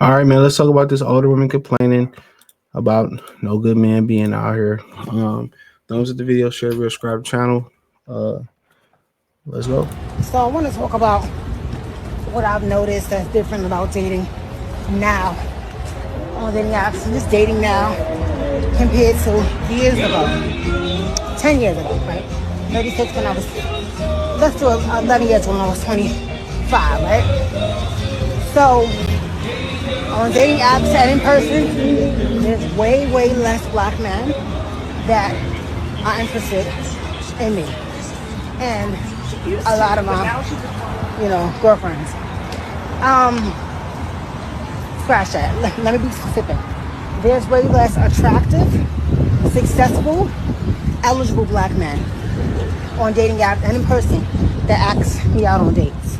All right, man. Let's talk about this older women complaining about no good man being out here. Thumbs up the video, share, subscribe to the channel. Uh, let's go. So I want to talk about what I've noticed that's different about dating now on dating apps and just dating now compared to years ago, 10 years ago, right? 36 when I was, let's do 11 years when I was 25, right? So on dating apps and in person, there's way less black men that are interested in me. And a lot of my, girlfriends. Scratch that. Let me be specific. There's way less attractive, successful, eligible black men on dating apps and in person that ask me out on dates.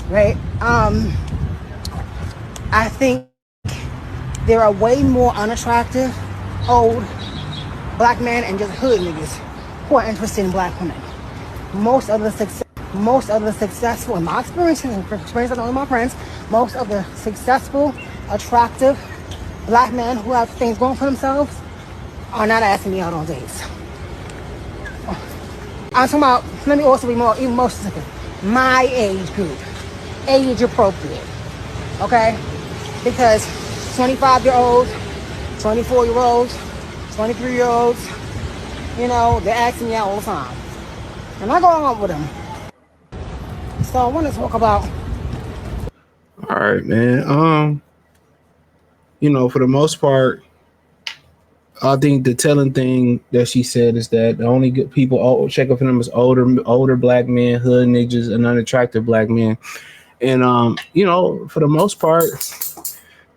Right? I think there are way more unattractive, old black men and just hood niggas who are interested in black women. Most of the successful, in my experience I know with my friends, most of the successful, attractive black men who have things going for themselves are not asking me out on dates. I'm talking about, let me also be even more specific, my age group, age appropriate, okay? Because 25-year-olds, 24-year-olds, 23-year-olds, they're asking me out all the time. And I go along with them. So I want to talk about. All right, man. For the most part, I think the telling thing that she said is that the only good people check up for them is older black men, hood niggas, and unattractive black men. And for the most part,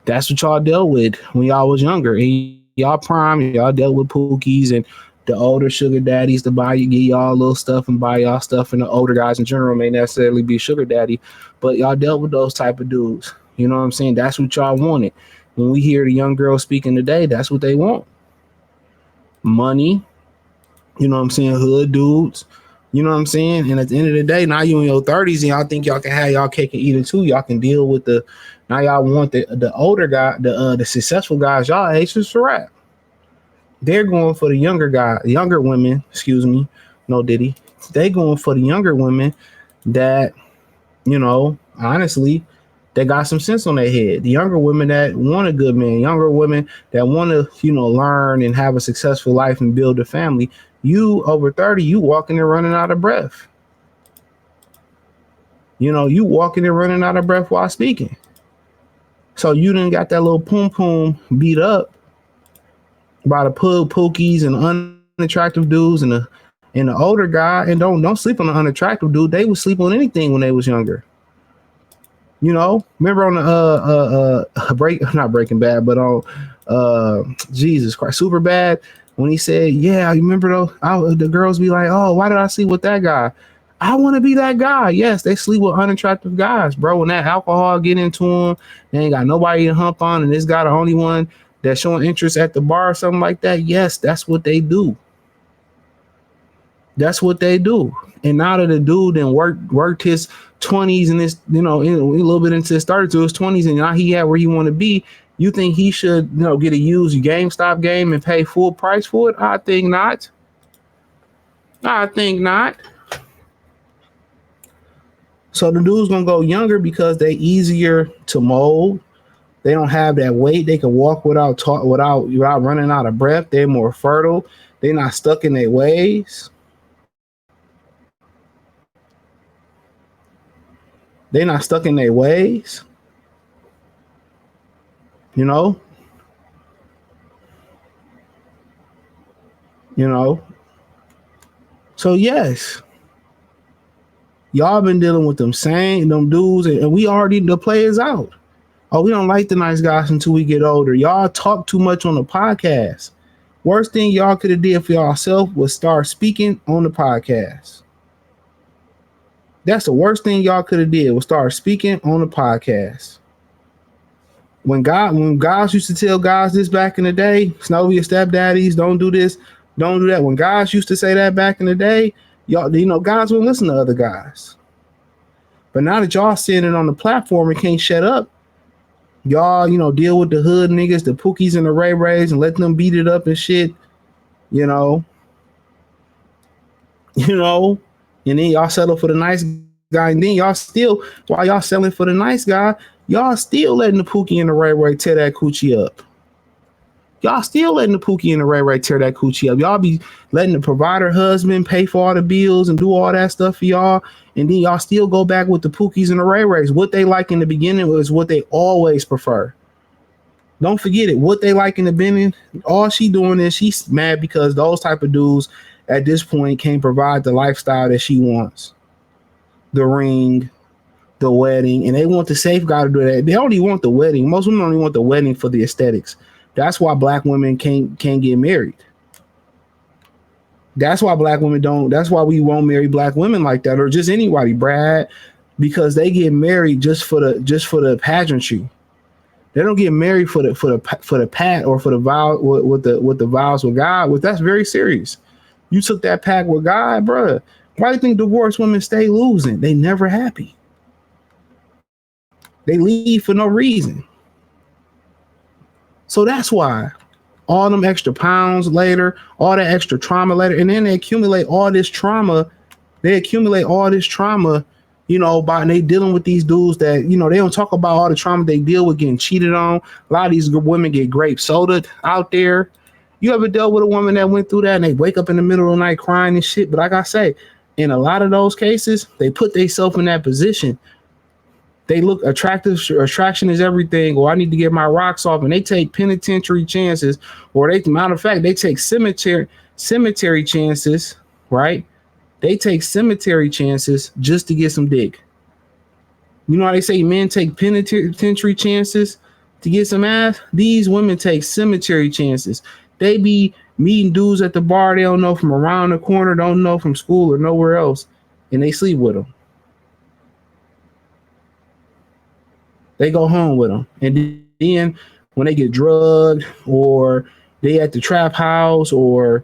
that's what y'all dealt with when y'all was younger. And y'all prime, y'all dealt with pookies and the older sugar daddies to give y'all little stuff and buy y'all stuff, and the older guys in general may necessarily be sugar daddy, but y'all dealt with those type of dudes. You know what I'm saying? That's what y'all wanted. When we hear the young girls speaking today, that's what they want. Money, you know what I'm saying? Hood dudes, you know what I'm saying? And at the end of the day, now you in your 30s and y'all think y'all can have y'all cake and eat it too. Y'all can deal with now y'all want the older guy, the successful guys y'all age. It's a wrap. They're going for the younger women, no Diddy. They going for the younger women that, honestly, they got some sense on their head. The younger women that want a good man, younger women that want to, learn and have a successful life and build a family. You over 30, you walking and running out of breath. You walking and running out of breath while speaking. So you done got that little poom beat up by the pookies and unattractive dudes and the older guy, and don't sleep on the unattractive dude. They would sleep on anything when they was younger. Remember on the not Breaking Bad, but on Jesus Christ, Super Bad, when he said, yeah, you remember the girls be like, oh, why did I sleep with that guy? I want to be that guy. Yes, they sleep with unattractive guys, bro. When that alcohol get into them, they ain't got nobody to hump on, and this guy the only one that's showing interest at the bar or something like that. Yes, that's what they do. That's what they do. And now that the dude then worked his 20s and this, a little bit into his 30s to his 20s, and now he had where he want to be, you think he should, get a used GameStop game and pay full price for it? I think not. So the dude's gonna go younger because they easier to mold. They don't have that weight. They can walk without running out of breath. They're more fertile. They're not stuck in their ways. They're not stuck in their ways. So yes, y'all been dealing with them dudes, and we already the players out. Oh, we don't like the nice guys until we get older. Y'all talk too much on the podcast. Worst thing y'all could have did for yourself was start speaking on the podcast. That's the worst thing y'all could have did was start speaking on the podcast. When guys used to tell guys this back in the day, Snow your stepdaddies, don't do this, don't do that. When guys used to say that back in the day, y'all, guys wouldn't listen to other guys. But now that y'all seeing it on the platform and can't shut up, Y'all, deal with the hood niggas, the Pookies and the Ray Rays, and let them beat it up and shit. You know, and then y'all settle for the nice guy, and then y'all still, while y'all selling for the nice guy, y'all still letting the Pookie and the Ray Ray tear that coochie up. Y'all still letting the Pookie and the Ray Ray tear that coochie up. Y'all be letting the provider husband pay for all the bills and do all that stuff for y'all. And then y'all still go back with the Pookies and the Ray Rays. What they like in the beginning was what they always prefer. Don't forget it. What they like in the beginning, all she doing is she's mad because those type of dudes at this point can't provide the lifestyle that she wants. The ring, the wedding, and they want the safeguard to do that. They only want the wedding. Most women only want the wedding for the aesthetics. That's why black women can't get married. That's why black women don't. That's why we won't marry black women like that, or just anybody, Brad, because they get married just for the pageantry. They don't get married for the pat or for the vow with the vows with God. Well, that's very serious. You took that pact with God, bruh. Why do you think divorced women stay losing? They never happy. They leave for no reason. So that's why all them extra pounds later, all that extra trauma later, and then they accumulate all this trauma. By they dealing with these dudes that, they don't talk about all the trauma they deal with getting cheated on. A lot of these women get grape soda out there. You ever dealt with a woman that went through that and they wake up in the middle of the night crying and shit? But like I say, in a lot of those cases, they put themselves in that position. They look attractive. Attraction is everything. Or I need to get my rocks off, and they take penitentiary chances. Or matter of fact, they take cemetery chances. Right? They take cemetery chances just to get some dick. You know how they say men take penitentiary chances to get some ass? These women take cemetery chances. They be meeting dudes at the bar they don't know from around the corner, don't know from school or nowhere else, and they sleep with them. They go home with them. And then when they get drugged or they at the trap house or,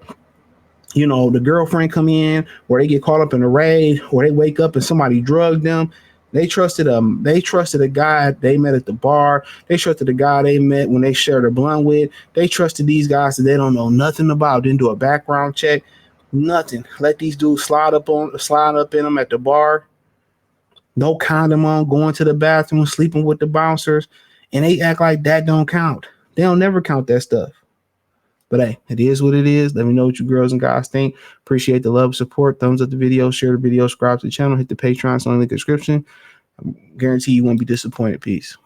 the girlfriend come in or they get caught up in a raid or they wake up and somebody drugged them, they trusted a guy they met at the bar. They trusted the guy they met when they shared a blunt with. They trusted these guys that they don't know nothing about, didn't do a background check, nothing. Let these dudes slide up in them at the bar. No condom on, going to the bathroom, sleeping with the bouncers, and they act like that don't count. They don't never count that stuff. But hey, it is what it is. Let me know what you girls and guys think. Appreciate the love, support. Thumbs up the video, share the video, subscribe to the channel, hit the Patreon, it's on the link in the description. I guarantee you won't be disappointed. Peace.